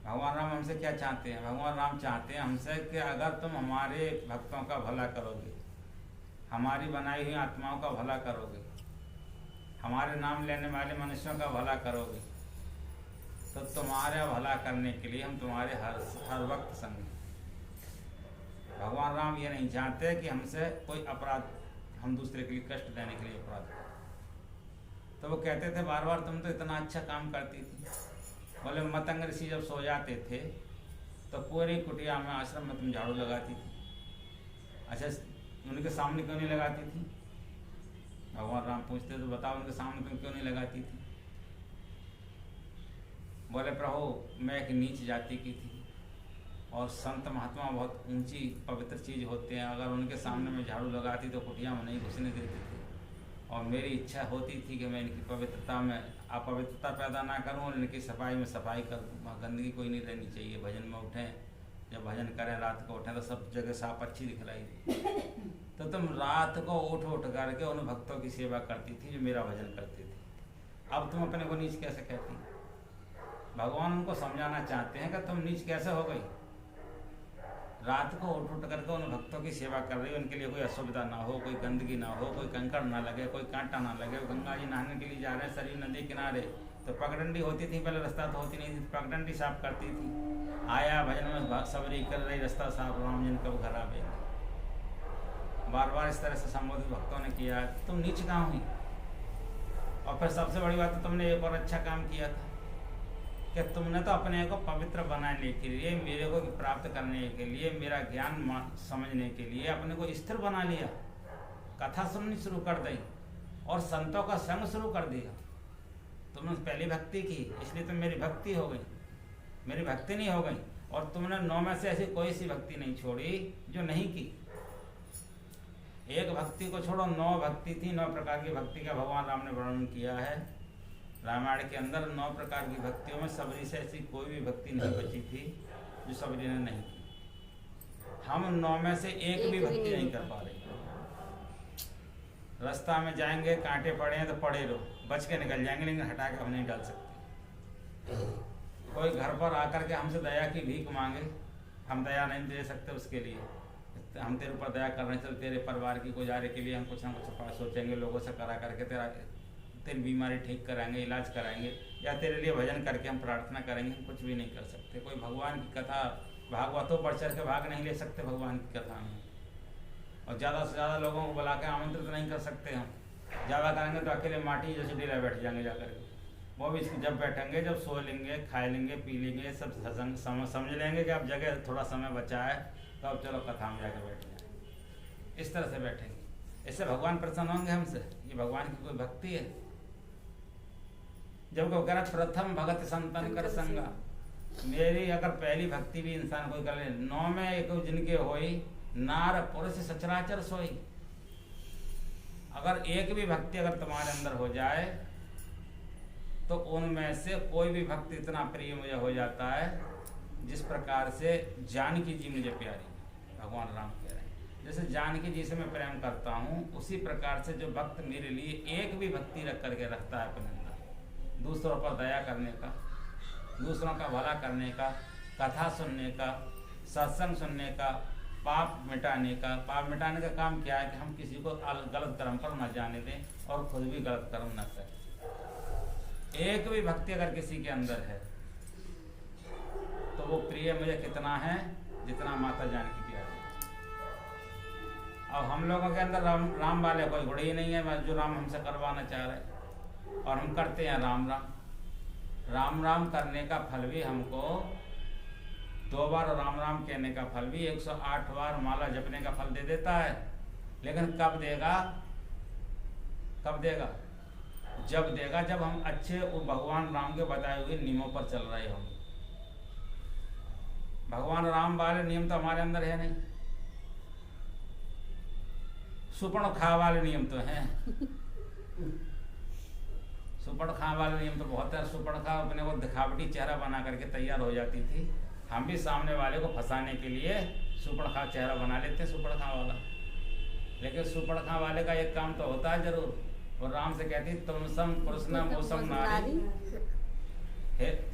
भगवान राम हमसे क्या चाहते हैं? भगवान राम चाहते हैं हमसे कि अगर तुम हमारे भक्तों का भला करोगे, हमारी बनाई हुई आत्माओं का भला करोगे, हमारे नाम लेने वाले मनुष्यों का भला करोगे, तो तुम्हारा भला करने के लिए हम तुम्हारे हर वक्त संग हैं। भगवान राम ये नहीं चाहते कि हमसे कोई अपराध, हम दूसरे के लिए कष्ट देने के लिए अपराध करें। तो वो कहते थे बार बार तुम तो इतना अच्छा काम करती थी। बोले मतंग ऋषि जब सो जाते थे तो पूरी कुटिया में, आश्रम में तुम झाड़ू लगाती थी। अच्छा, उनके सामने क्यों नहीं लगाती थी? भगवान राम पूछते तो बताओ उनके सामने तुम क्यों नहीं लगाती थी? बोले प्रभु मैं एक नीच जाति की थी और संत महात्मा बहुत ऊंची पवित्र चीज़ होते हैं, अगर उनके सामने मैं झाड़ू लगाती तो कुटिया में नहीं घुसने देते थे, और मेरी इच्छा होती थी कि मैं इनकी पवित्रता में अपवित्रता पैदा ना करूं और इनकी सफाई में सफाई कर दूँ। गंदगी कोई नहीं रहनी चाहिए। भजन में उठें, जब भजन करें रात को उठें तो सब जगह साफ अच्छी दिखलाई दी। तो तुम रात को उठ उठ करके उन भक्तों की सेवा करती थी जो मेरा भजन करते थे। अब तुम अपने को नीच कैसे कहती? भगवान उनको समझाना चाहते हैं कि तुम नीच कैसे हो गई। रात को उठ उठ करके उन भक्तों की सेवा कर रही हो, उनके लिए कोई असुविधा ना हो, कोई गंदगी ना हो, कोई कंकड़ ना लगे, कोई कांटा ना लगे। गंगा जी नहाने के लिए जा रहे हैं सरयू नदी किनारे, तो पगडंडी होती थी, पहले रास्ता तो होती नहीं थी, पगडंडी साफ करती थी। आया भजन में सबरी कर रही, रास्ता साफ, राम जन कब घर आवे। बार बार इस तरह से संबोधित भक्तों ने किया। तुम नीच कहाँ हुई? और फिर सबसे बड़ी बात, तो तुमने एक और अच्छा काम किया था कि तुमने तो अपने को पवित्र बनाने के लिए, मेरे को प्राप्त करने के लिए, मेरा ज्ञान समझने के लिए अपने को स्थिर बना लिया। कथा सुननी शुरू कर दी और संतों का संग शुरू कर दिया। तुमने पहली भक्ति की, इसलिए तुम मेरी भक्ति हो गई, मेरी भक्ति नहीं हो गई। और तुमने 9 में से ऐसी कोई सी भक्ति नहीं छोड़ी जो नहीं की। एक भक्ति को छोड़ो, 9 भक्ति थी। 9 प्रकार की भक्ति का भगवान राम ने वर्णन किया है रामायण के अंदर। 9 प्रकार की भक्तियों में सबरी से ऐसी कोई भी भक्ति नहीं बची थी जो सबरी ने नहीं की। हम 9 में से एक भी भक्ति नहीं कर पा रहे। रास्ता में जाएंगे, कांटे पड़े हैं तो पड़े रहो, बच के निकल जाएंगे, लेकिन हटा के हम नहीं डाल सकते। कोई घर पर आकर के हमसे दया की भीख मांगे, हम दया नहीं दे सकते उसके लिए। हम तेरे ऊपर दया कर रहे हैं, चल तेरे परिवार की गुजारे के लिए हम कुछ ना कुछ सोचेंगे, लोगों से करा करके तेरी बीमारी ठीक कराएंगे, इलाज कराएंगे, या तेरे लिए भजन करके हम प्रार्थना करेंगे। हम कुछ भी नहीं कर सकते। कोई भगवान की कथा, भागवतों बढ़ चढ़ के भाग नहीं ले सकते भगवान की कथा में। और ज़्यादा से ज़्यादा लोगों को बुला के आमंत्रित नहीं कर सकते हम। ज़्यादा करेंगे तो अकेले माटी जैसे डेरा बैठ जाएंगे जाकर के। वो भी जब बैठेंगे, जब सो लेंगे, खाए लेंगे, पी लेंगे, सब समझ लेंगे कि अब जगह थोड़ा समय बचा है, तो अब चलो कथा में जाकर बैठ जाए। इस तरह से बैठेंगे। इससे भगवान प्रसन्न होंगे हमसे? ये भगवान की कोई भक्ति है? जब वो कह रहा प्रथम भगत संतन कर संगा, मेरी अगर पहली भक्ति भी इंसान कोई कर ले, 9 में एक जिनके होई, नार पुरुष सचराचर सोई। अगर एक भी भक्ति अगर तुम्हारे अंदर हो जाए तो उनमें से कोई भी भक्ति इतना प्रिय मुझे हो जाता है जिस प्रकार से जानकी जी मुझे प्यारी। भगवान राम कह रहे हैं जैसे जानकी जी से मैं प्रेम करता हूँ, उसी प्रकार से जो भक्त मेरे लिए एक भी भक्ति रख करके रखता है अपने अंदर, दूसरों पर दया करने का, दूसरों का भला करने का, कथा सुनने का, सत्संग सुनने का, पाप मिटाने का। पाप मिटाने का काम क्या है कि हम किसी को गलत कर्म पर न जाने दें और खुद भी गलत कर्म न करें। एक भी भक्ति अगर किसी के अंदर है तो वो प्रिय मुझे कितना है जितना माता जानकी प्यारी। अब हम लोगों के अंदर राम वाले कोई गुण ही नहीं है जो राम हमसे करवाना चाह रहे, और हम करते हैं राम राम। राम राम करने का फल भी हमको 2 बार राम राम कहने का फल भी 108 बार माला जपने का फल दे देता है। लेकिन कब देगा? कब देगा? जब देगा जब हम अच्छे भगवान राम के बताए हुए नियमों पर चल रहे होंगे। भगवान राम वाले नियम तो हमारे अंदर है नहीं, सुपड़ खा वाले नियम तो हैं। सुपड़ खा वाले नियम तो बहुत है। सुपड़ खा अपने को दिखावटी चेहरा बना करके तैयार हो जाती थी। हम भी सामने वाले को फंसाने के लिए सुपड़ खा चेहरा बना लेते हैं, सुपड़ खा वाला। लेकिन सुपड़ खा वाले का एक काम तो होता है जरूर, और राम से कहती तुम सम पुरुष न मोसम नारी,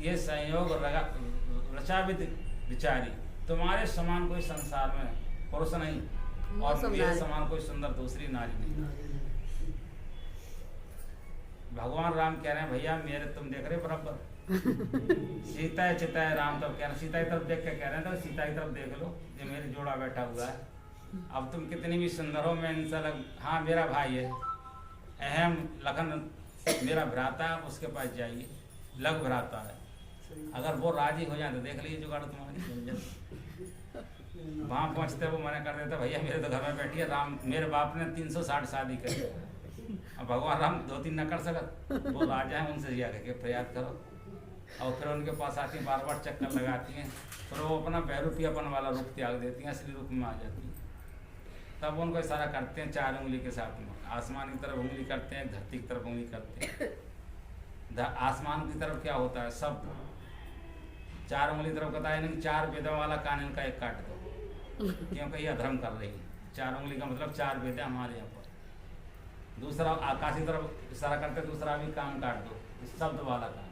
ये संयोग रचा विचारी, तुम्हारे समान कोई संसार में पुरुष नहीं और मेरे समान कोई सुंदर दूसरी नारी नहीं। भगवान राम कह रहे हैं भैया मेरे तुम देख रहे बराबर सीता है चिता है राम, तब कह रहे सीता की तरफ देख के कह रहे हैं तो सीता की तरफ देख लो, ये मेरे जोड़ा बैठा हुआ है। अब तुम कितनी भी सुंदर हो, मैं इनसे हाँ मेरा भाई है अहम लखन मेरा भ्राता है, उसके पास जाइए, लग भ्राता है, अगर वो राजी हो जाए तो देख लीजिए जुगाड़ तुम्हारी। वहाँ पहुँचते वो मना कर देता भैया मेरे तो घर में बैठी है राम, मेरे बाप ने 360 शादी करी, अब भगवान राम 2-3 न कर सकत, वो राजा हैं उनसे जा के प्रयास करो। और फिर उनके पास आती हैं, बार बार चक्कर लगाती हैं, फिर वो अपना बहरूपीपन वाला रूप त्याग देती हैं, असली रूप में आ जाती हैं। तब उनको इशारा करते हैं 4 उंगली के साथ में, आसमान की तरफ उंगली करते हैं, धरती की तरफ उंगली करते हैं। आसमान की तरफ क्या होता है सब 4 उंगली तरफ कहता है इन्हें 4 वेदों वाला कान इनका एक काट दो, क्योंकि ये अधर्म कर रही है। 4 उंगली का मतलब 4 वेद हमारे यहाँ पर। दूसरा आकाश की तरफ इशारा करते, दूसरा भी कान काट दो, शब्द वाला कान।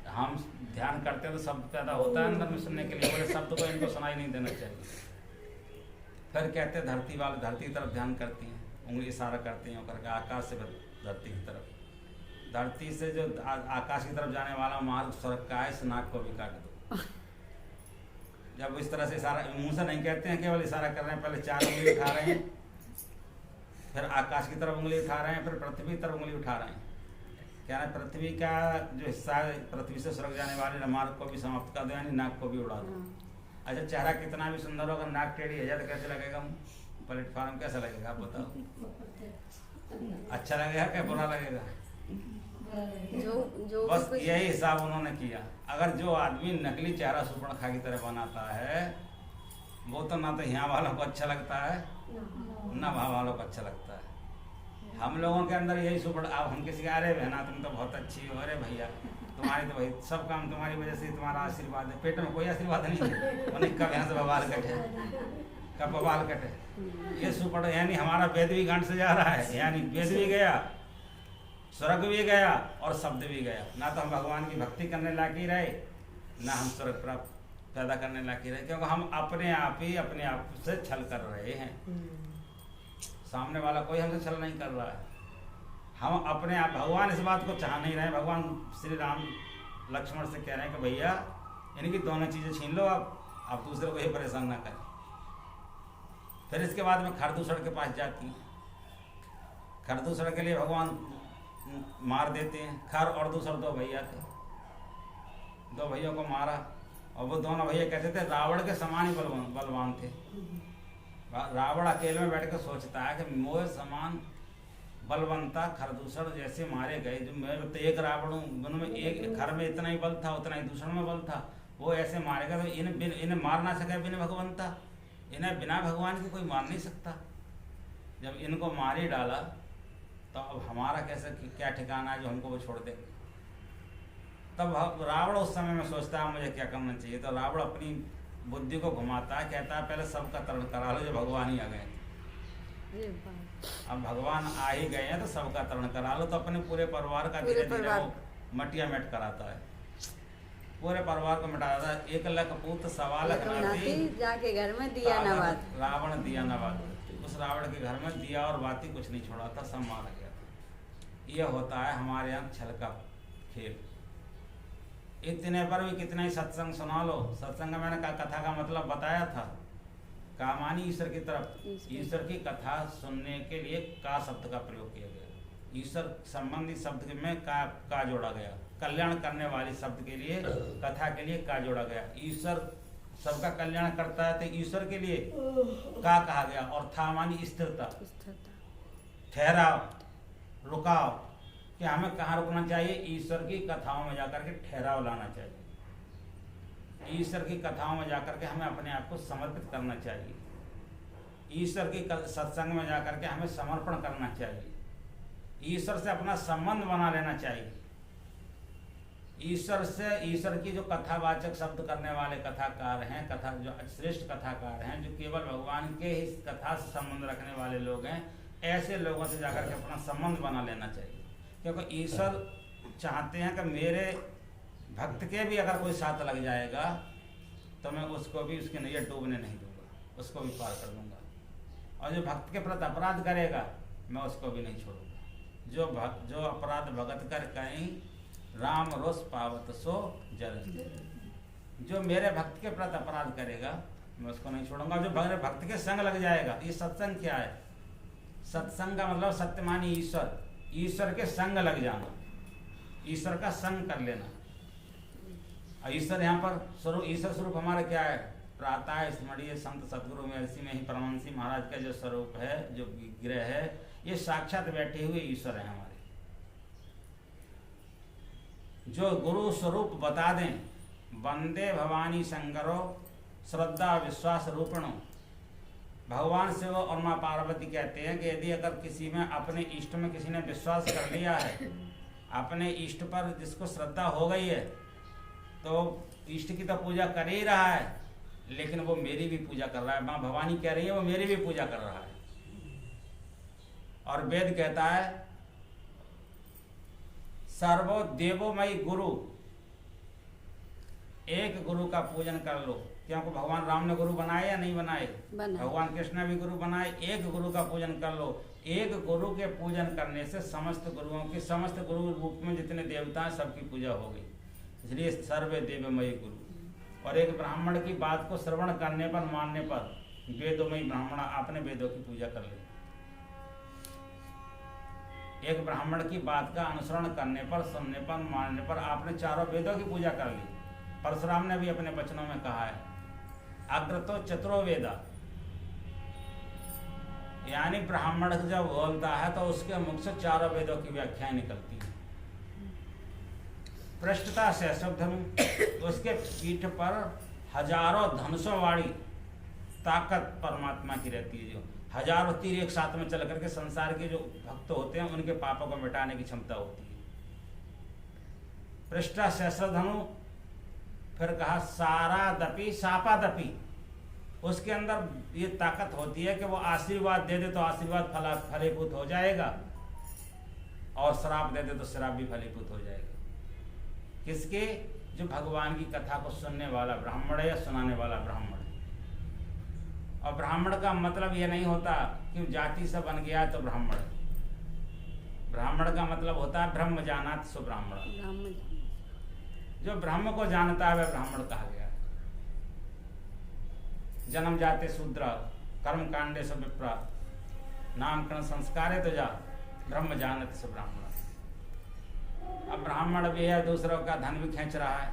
हम ध्यान करते हैं तो शब्द पैदा होता है अंदर में सुनने के लिए, बोले शब्द को इनको सुनाई नहीं देना चाहिए। फिर कहते हैं धरती वाले धरती की तरफ ध्यान करती हैं, उंगली इशारा करती हैं करके आकाश से धरती की तरफ, धरती से जो आकाश की तरफ जाने वाला मार्ग स्वर्ग का है, इस नाक को भी काट दो। जब इस तरह से इशारा मुंह से नहीं कहते हैं, केवल इशारा कर रहे हैं, पहले 4 उंगली उठा रहे हैं, फिर आकाश की तरफ उंगली उठा रहे हैं, फिर पृथ्वी की तरफ उंगली उठा रहे हैं। क्या है पृथ्वी का जो हिस्सा है, पृथ्वी से स्वर्ग जाने वाले मार्ग को भी समाप्त कर दो, यानी नाक को भी उड़ा दो। अच्छा चेहरा कितना भी सुंदर हो, अगर नाक टेढ़ी है तो कैसे लगेगा, प्लेटफॉर्म कैसा लगेगा आप बताओ, अच्छा लगेगा क्या बुरा लगेगा? जो बस यही हिसाब उन्होंने किया। अगर जो आदमी नकली चेहरा सुपर्णखा की तरह बनाता है, वो तो ना तो यहाँ वालों को अच्छा लगता है ना वहाँ वालों को अच्छा लगता है। हम लोगों के अंदर यही सुपर्ण, अब हम किसी अरे बहना तुम तो बहुत अच्छी हो, अरे भैया तुम्हारी तो भाई सब काम तुम्हारी वजह से, तुम्हारा आशीर्वाद है। पेट में कोई आशीर्वाद नहीं है, उन्हें कब यहाँ से बवाल कटे, कब बवाल कटे, ये सुपर्ण। यानी हमारा वेद भी गांठ से जा रहा है, यानी वेद भी गया, स्वर्ग भी गया और शब्द भी गया। ना तो हम भगवान की भक्ति करने लायक ही रहे, ना हम स्वर्ग प्राप्त पैदा करने लायक ही रहे, क्योंकि हम अपने आप ही अपने आप से छल कर रहे हैं। सामने वाला कोई हमसे छल नहीं कर रहा है, हम अपने आप। भगवान इस बात को चाह नहीं रहे। भगवान श्री राम लक्ष्मण से कह रहे हैं कि भैया इनकी दोनों चीज़ें छीन लो, आप दूसरे को ही परेशान ना करें। फिर इसके बाद में खरदूषण के पास जाती हैं। खरदूषण के लिए भगवान मार देते हैं। खर और दूसर 2 भैया थे, 2 भैया को मारा, और वो दोनों भैया कहते थे रावण के समान ही बलवान थे। रावण अकेले में बैठ कर सोचता है कि मोह समान बलवंता खरदूषण जैसे मारे गए, जो मैं तो एक रावण हूँ, में एक खर में इतना ही बल था, उतना ही दूषण में बल था, वो ऐसे मारेगा तो इन्हें मार ना सके बिना भगवंता, इन्हें बिना भगवान के कोई मार नहीं सकता। जब इनको मार ही डाला तो अब हमारा कैसे क्या ठिकाना है जो हमको वो छोड़ दे। तब रावण उस समय में सोचता है मुझे क्या करना चाहिए। तो रावण अपनी बुद्धि को घुमाता है, कहता है पहले सबका तरण करा लो, जो भगवान ही आ गए। अब भगवान आ ही गए हैं तो सबका तरण करा लो। तो अपने पूरे परिवार का धीरे धीरे वो मटिया मेट कराता है, पूरे परिवार को मिटाता है। 1 लाख पूत 1.25 लाख नाती जाके घर में दिया नवाद, रावण दिया नवाद। उस रावण के घर में दिया और बाती कुछ नहीं छोड़ा था, सब मारा गया था। ये होता है हमारे यहाँ छल का खेल। इतने पर भी कितना ही सत्संग सुना लो। सत्संग में मैंने कथा का मतलब बताया था, कामानी ईश्वर की तरफ। ईश्वर की कथा सुनने के लिए का शब्द का प्रयोग किया गया। ईश्वर संबंधी शब्द में का जोड़ा गया। कल्याण करने वाले शब्द के लिए, कथा के लिए का जोड़ा गया। ईश्वर सबका कल्याण करता है तो ईश्वर के लिए का कहा गया। और था मानी स्थिरता, ठहराव, रुकाव, कि हमें कहाँ रुकना चाहिए। ईश्वर की कथाओं में जाकर के ठहराव लाना चाहिए। ईश्वर की कथाओं में जाकर के हमें अपने आप को समर्पित करना चाहिए। ईश्वर की सत्संग में जाकर के हमें समर्पण करना चाहिए। ईश्वर से अपना संबंध बना लेना चाहिए। ईश्वर से, ईश्वर की जो कथावाचक शब्द करने वाले कथाकार हैं, कथा जो श्रेष्ठ कथाकार हैं, जो केवल भगवान के ही कथा से संबंध रखने वाले लोग हैं, ऐसे लोगों से जाकर के अपना संबंध बना लेना चाहिए। क्योंकि ईश्वर चाहते हैं कि मेरे भक्त के भी अगर कोई साथ लग जाएगा तो मैं उसको भी उसकी नैया डूबने नहीं दूंगा, उसको भी पार कर दूंगा। और जो भक्त के प्रति अपराध करेगा मैं उसको भी नहीं छोड़ूंगा। जो अपराध भगत कर कहीं राम रोष पावत सो जल। जो मेरे भक्त के प्रति अपराध करेगा मैं उसको नहीं छोड़ूंगा। जो मेरे भक्त के संग लग जाएगा, ये सत्संग क्या है? सत्संग का मतलब सत्यमानी ईश्वर, ईश्वर के संग लग जाना, ईश्वर का संग कर लेना। और ईश्वर यहाँ पर स्वरूप, ईश्वर स्वरूप हमारा क्या है? प्रातः स्मरणीय संत सदगुरु महर्षि में ही परमहंसी महाराज का जो स्वरूप है, जो विग्रह है, ये साक्षात बैठे हुए ईश्वर है हमारे। जो गुरु स्वरूप बता दें, वंदे भवानी शंकरो श्रद्धा विश्वास रूपणो। भगवान शिव और माँ पार्वती कहते हैं कि यदि अगर किसी में अपने इष्ट में किसी ने विश्वास कर लिया है, अपने इष्ट पर जिसको श्रद्धा हो गई है, तो इष्ट की तो पूजा कर ही रहा है, लेकिन वो मेरी भी पूजा कर रहा है। माँ भवानी कह रही है वो मेरी भी पूजा कर रहा है। और वेद कहता है सर्वो देवोमयी गुरु, एक गुरु का पूजन कर लो। क्योंकि भगवान राम ने गुरु बनाए या नहीं बनाए? भगवान कृष्ण ने भी गुरु बनाए। एक गुरु का पूजन कर लो। एक गुरु के पूजन करने से समस्त गुरुओं की, समस्त गुरु रूप में जितने देवता हैं सबकी पूजा हो गई। इसलिए सर्वे देवमयी गुरु। और एक ब्राह्मण की बात को श्रवण करने पर, मानने पर, वेदोमयी ब्राह्मण, आपने वेदों की पूजा कर ली। एक ब्राह्मण की बात का अनुसरण करने पर, सुनने पर, मानने पर आपने चारों वेदों की पूजा कर ली। परशुराम ने भी अपने वचनों में कहा है अग्रतो चतुरो वेदा, यानी ब्राह्मण जब बोलता है तो उसके मुख से चारों वेदों की व्याख्याएं निकलती है। पृष्ठता से धनु, उसके पीठ पर हजारों धनुषों वाली ताकत परमात्मा की रहती है। जो हजारों तीर एक साथ में चल करके संसार के जो भक्त होते हैं उनके पापों को मिटाने की क्षमता होती है। पृष्ठा सहस्र धनु, फिर कहा सारा दपी सापा दपी, उसके अंदर ये ताकत होती है कि वो आशीर्वाद दे दे तो आशीर्वाद फलीभूत हो जाएगा, और श्राप दे दे तो श्राप भी फलीभूत हो जाएगा। किसके? जो भगवान की कथा को सुनने वाला ब्राह्मण है या सुनाने वाला ब्राह्मण है। और ब्राह्मण का मतलब ये नहीं होता कि जाति से बन गया तो ब्राह्मण है। ब्राह्मण का मतलब होता है ब्रह्म जानात सो ब्राह्मण। जो ब्रह्म को जानता है वह ब्राह्मण कहा गया है। जन्म जाते शूद्र, कर्म कांडे से विप्र, नामकरण संस्कारे तो जा, ब्रह्म जानत से ब्राह्मण। अब ब्राह्मण भी है दूसरों का धन भी खींच रहा है,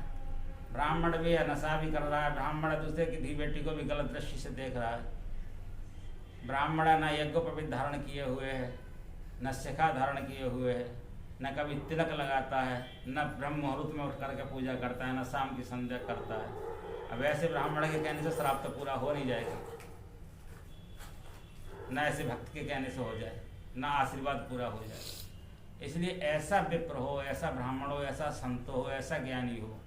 ब्राह्मण भी है नशा भी कर रहा है, ब्राह्मण दूसरे की धी बेटी को भी गलत दृष्टि से देख रहा है, ब्राह्मण न यज्ञोपवीत धारण किए हुए है, न शिखा धारण किए हुए है, न कभी तिलक लगाता है, न ब्रह्म मुहूर्त में उठ करके पूजा करता है, न शाम की संध्या करता है। अब ऐसे ब्राह्मण के कहने से श्राप तो पूरा हो नहीं जाएगा, न ऐसे भक्त के कहने से हो जाए, न आशीर्वाद पूरा हो जाए। इसलिए ऐसा विप्र हो, ऐसा ब्राह्मण हो, ऐसा संत हो, ऐसा ज्ञानी हो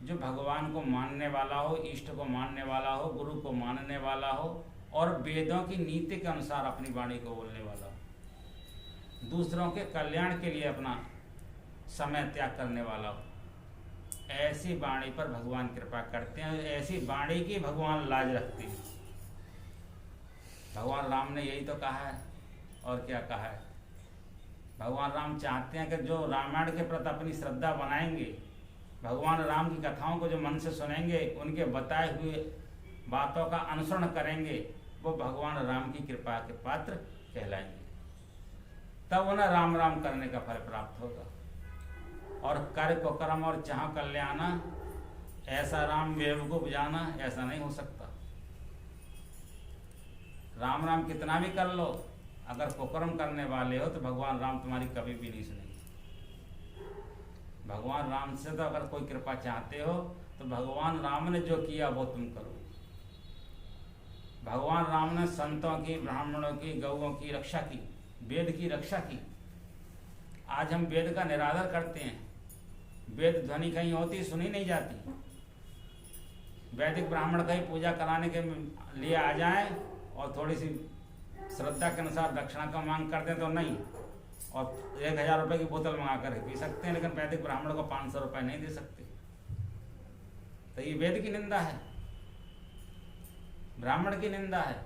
जो भगवान को मानने वाला हो, इष्ट को मानने वाला हो, गुरु को मानने वाला हो, और वेदों की नीति के अनुसार अपनी वाणी को बोलने वाला हो, दूसरों के कल्याण के लिए अपना समय त्याग करने वाला हो। ऐसी वाणी पर भगवान कृपा करते हैं, ऐसी वाणी की भगवान लाज रखते हैं। भगवान राम ने यही तो कहा है, और क्या कहा है? भगवान राम चाहते हैं कि जो रामायण के प्रति अपनी श्रद्धा बनाएंगे, भगवान राम की कथाओं को जो मन से सुनेंगे, उनके बताए हुए बातों का अनुसरण करेंगे, वो भगवान राम की कृपा के पात्र कहलाएंगे। तब उन्हें राम राम करने का फल प्राप्त होगा। और कर को कर्म और चाह कल्याण, ऐसा राम बेवकूफ जाना, ऐसा नहीं हो सकता। राम राम कितना भी कर लो, अगर कुकर्म करने वाले हो तो भगवान राम तुम्हारी कभी भी नहीं सुनेंगे। भगवान राम से तो अगर कोई कृपा चाहते हो तो भगवान राम ने जो किया वो तुम करो। भगवान राम ने संतों की, ब्राह्मणों की, गौओं की रक्षा की, वेद की रक्षा की। आज हम वेद का निरादर करते हैं, वेद ध्वनि कहीं होती सुनी नहीं जाती। वैदिक ब्राह्मण कहीं पूजा कराने के लिए आ जाएं और थोड़ी सी श्रद्धा के अनुसार दक्षिणा का मांग करते तो नहीं, और 1000 रुपये की बोतल मंगा कर पी सकते हैं, लेकिन वैदिक ब्राह्मण को 500 रुपये नहीं दे सकते। तो ये वेद की निंदा है, ब्राह्मण की निंदा है।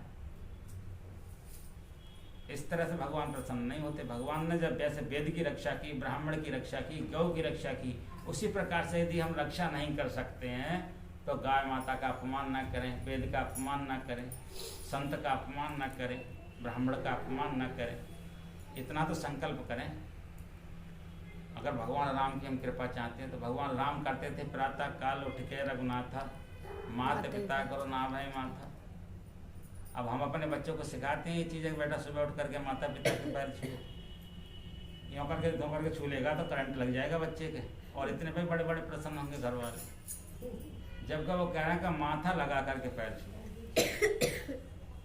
इस तरह से भगवान प्रसन्न नहीं होते। भगवान ने जब जैसे वेद की रक्षा की, ब्राह्मण की रक्षा की, गौ की रक्षा की, उसी प्रकार से यदि हम रक्षा नहीं कर सकते हैं तो गाय माता का अपमान ना करें, वेद का अपमान ना करें, संत का अपमान ना करें, ब्राह्मण का अपमान ना करें। इतना तो संकल्प करें। अगर भगवान राम की हम कृपा चाहते हैं तो भगवान राम करते थे, प्रातः काल उठ के रघुनाथा, माता पिता करो ना भाई माथा। अब हम अपने बच्चों को सिखाते हैं ये चीज़ें, बेटा सुबह उठ करके माता पिता के पैर छुओ, यूँ करके दो करके छू लेगा तो करंट लग जाएगा बच्चे के, और इतने पे बड़े बड़े प्रसन्न होंगे घर वाले। जबकि वो कह रहे हैं कि माथा लगा करके पैर छुओ।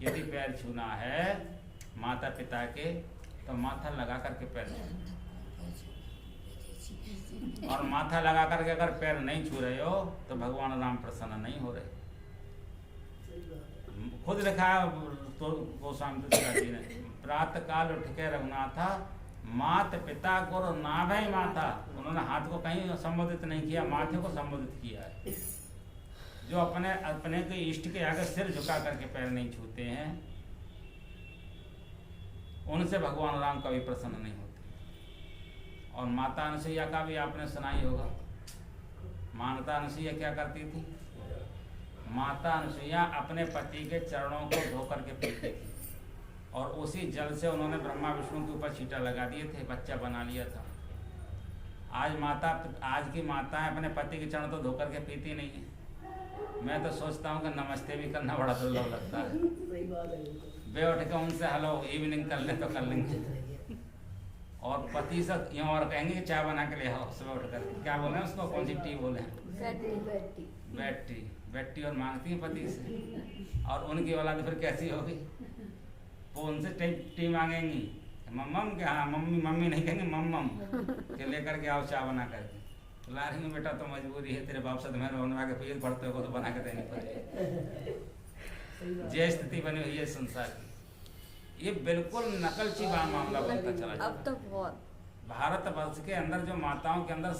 यदि पैर छूना है माता पिता के तो माथा लगा करके पैर छूओ, और माथा लगा करके अगर पैर नहीं छू रहे हो तो भगवान राम प्रसन्न नहीं हो रहे। खुद लिखा तो गोस्वामी तुलसीदास जी ने, प्रातः काल उठ के रघुनाथा, मात पिता गुरु नाभै माथा। उन्होंने हाथ को कहीं संबोधित नहीं किया, माथे को संबोधित किया है। जो अपने अपने के इष्ट के आगे सिर झुका करके पैर नहीं छूते हैं, उनसे भगवान राम कभी प्रसन्न नहीं होते। और माता अनुसुईया का भी आपने सुना ही होगा। माता अनुसुईया क्या करती थी? माता अनुसुईया अपने पति के चरणों को धो करके पीती थी, और उसी जल से उन्होंने ब्रह्मा विष्णु के ऊपर छींटा लगा दिए थे, बच्चा बना लिया था। आज की माताएं अपने पति के चरण तो धो करके पीती नहीं है। मैं तो सोचता हूँ कि नमस्ते भी करना बड़ा दुर्लभ लगता है। वे उठ के उनसे हेलो इवनिंग कर ले तो कर लेंगे, और पति से यूँ और कहेंगे कि चाय बना के ले आओ सुबह उठ कर। क्या बोले उसको, कौन सी टी बोले? बैठी और मांगती है पति से। और उनकी औलाद फिर कैसी होगी? वो उनसे टी मांगेंगी, मम्मम के, हाँ मम्मी नहीं कहेंगे, मम्मम के लेकर के आओ चाय बना करके। तो ला रही हूँ बेटा, तो मजबूरी है, तेरे बाप से तुम्हें बनवा के फिर पढ़ते हो तो बना के देनी पड़ेगी। ये स्थिति बनी हुई है संसार की। ये बिल्कुल नकलची मामला बनता चला जाता है। अब तो बहुत भारत वर्ष के अंदर जो माताओं के अंदर